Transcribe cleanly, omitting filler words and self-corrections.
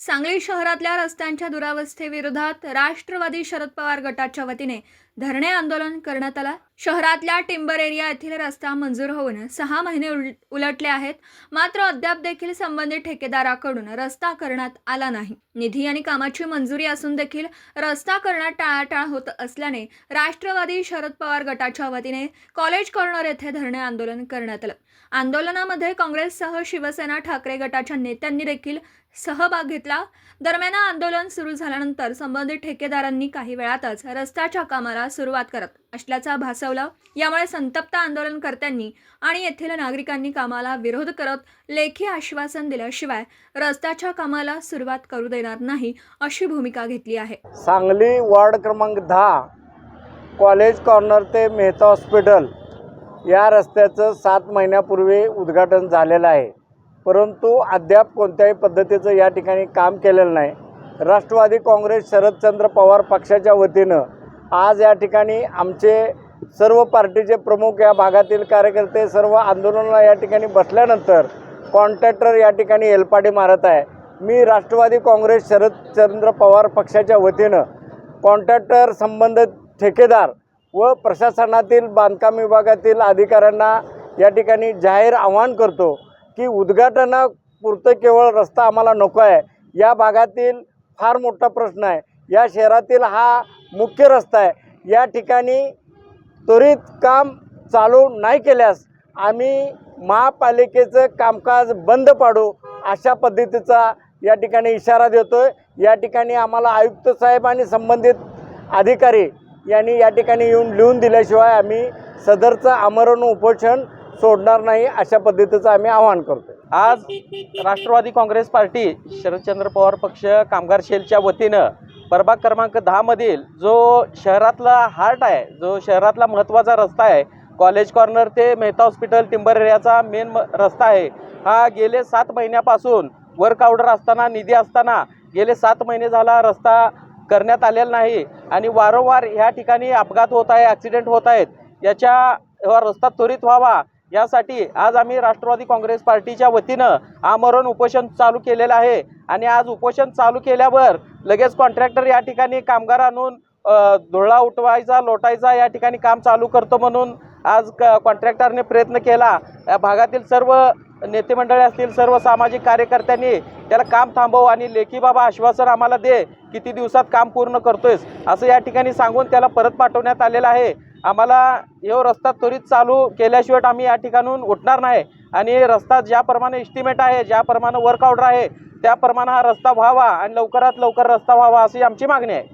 सांगली शहरातल्या रस्त्यांच्या दुरावस्थेविरोधात राष्ट्रवादी शरद पवार गटाच्या वतीने धरणे आंदोलन करण्यात आला। शहरातल्या टिंबर एरिया येथील रस्ता मंजूर होऊन 6 महिने उलटले आहेत, मात्र अद्याप देखील संबंधित ठेकेदाराकडून रस्ता करण्यात आला नाही। निधी आणि कामाची मंजुरी असून देखील रस्ता करण्यात टाळाटाळ होत असल्याने राष्ट्रवादी शरद पवार गटाच्या वतीने कॉलेज कॉर्नर येथे धरणे आंदोलन करण्यात आलं। आंदोलनामध्ये काँग्रेससह शिवसेना ठाकरे गटाच्या नेत्यांनी देखील सहभाग घेतला। दरम्यान आंदोलन सुरू झाल्यानंतर संबंधित ठेकेदारांनी काही वेळातच रस्त्याच्या कामाला सुरुवात करत असल्याचा भासवला। यामुळे संतप्त आंदोलनकर्त्यांनी आणि येथील नागरिकांनी कामाला विरोध करत लेखी आश्वासन दिल्याशिवाय रस्त्याच्या कामाला सुरुवात करू देणार नाही अशी भूमिका घेतली आहे। सांगली वार्ड क्रमांक 10 कॉलेज कॉर्नर ते मेहता हॉस्पिटल या रस्त्याचं 7 महिन्यापूर्वी उद्घाटन झालेलं आहे, परंतु अद्याप कोणत्याही पद्धतीचं या ठिकाणी काम केलेलं नाही। राष्ट्रवादी काँग्रेस शरदचंद्र पवार पक्षाच्या वतीनं आज या ठिकाणी आमचे सर्व पार्टीचे प्रमुख, या भागातील कार्यकर्ते सर्व आंदोलनाला या ठिकाणी बसल्यानंतर कॉन्ट्रॅक्टर या ठिकाणी हेलपाटे मारत आहे। मी राष्ट्रवादी काँग्रेस शरदचंद्र पवार पक्षाच्या वतीनं कॉन्ट्रॅक्टर, संबंधित ठेकेदार व प्रशासनातील बांधकाम विभागातील अधिकाऱ्यांना या ठिकाणी जाहीर आवाहन करतो की उद्घाटनापुरतं केवळ रस्ता आम्हाला नको आहे। या भागातील फार मोठा प्रश्न आहे, या शहरातील हा मुख्य रस्ता आहे। या ठिकाणी त्वरित काम चालू नाही केल्यास आम्ही महापालिकेचं कामकाज बंद पाडू अशा पद्धतीचा या ठिकाणी इशारा देतोय। या ठिकाणी आम्हाला आयुक्त साहेब आणि संबंधित अधिकारी यांनी या ठिकाणी येऊन लिहून दिल्याशिवाय आम्ही सदरचं आमरण उपोषण सोडणार नाही अशा पद्धतीचं आम्ही आवाहन करतो। आज राष्ट्रवादी काँग्रेस पार्टी शरदचंद्र पवार पक्ष कामगार सेलच्या वतीनं प्रभाग क्रमांक 10 मधील जो शहरातला हार्ट आहे, जो शहरातला महत्त्वाचा रस्ता आहे, कॉलेज कॉर्नर ते मेहता हॉस्पिटल टिंबर एरियाचा मेन रस्ता आहे, हा गेले 7 महिन्यापासून वर्क ऑर्डर असताना, निधी असताना गेले 7 महिने झाला रस्ता करण्यात आलेला नाही आणि वारंवार ह्या ठिकाणी अपघात होत आहे, ॲक्सिडेंट होत आहेत। याच्या रस्ता त्वरित व्हावा यासाठी आज आम्ही राष्ट्रवादी काँग्रेस पार्टीच्या वतीनं आमरण उपोषण चालू केलेलं आहे आणि आज उपोषण चालू केल्यावर लगेच कॉन्ट्रॅक्टर या ठिकाणी कामगार आणून धुळा उठवायचा, लोटायचा या ठिकाणी काम चालू करतो म्हणून आज कॉन्ट्रॅक्टरने प्रयत्न केला। या भागातील सर्व नेते मंडळी असतील, सर्व सामाजिक कार्यकर्त्यांनी त्याला काम थांबव आणि लेखी बाबा आश्वासन आम्हाला दे, किती दिवसात काम पूर्ण करतोयस असं या ठिकाणी सांगून त्याला परत पाठवण्यात आलेलं आहे। आम्हाला हा रस्ता त्वरित चालू केल्याशिवाय आम्ही या ठिकाणून उठणार नाही आणि रस्ता ज्याप्रमाणे एस्टिमेट आहे, ज्याप्रमाणे वर्क ऑर्डर आहे त्याप्रमाणे हा रस्ता व्हावा आणि लवकरात लवकर रस्ता व्हावा अशी आमची मागणी आहे।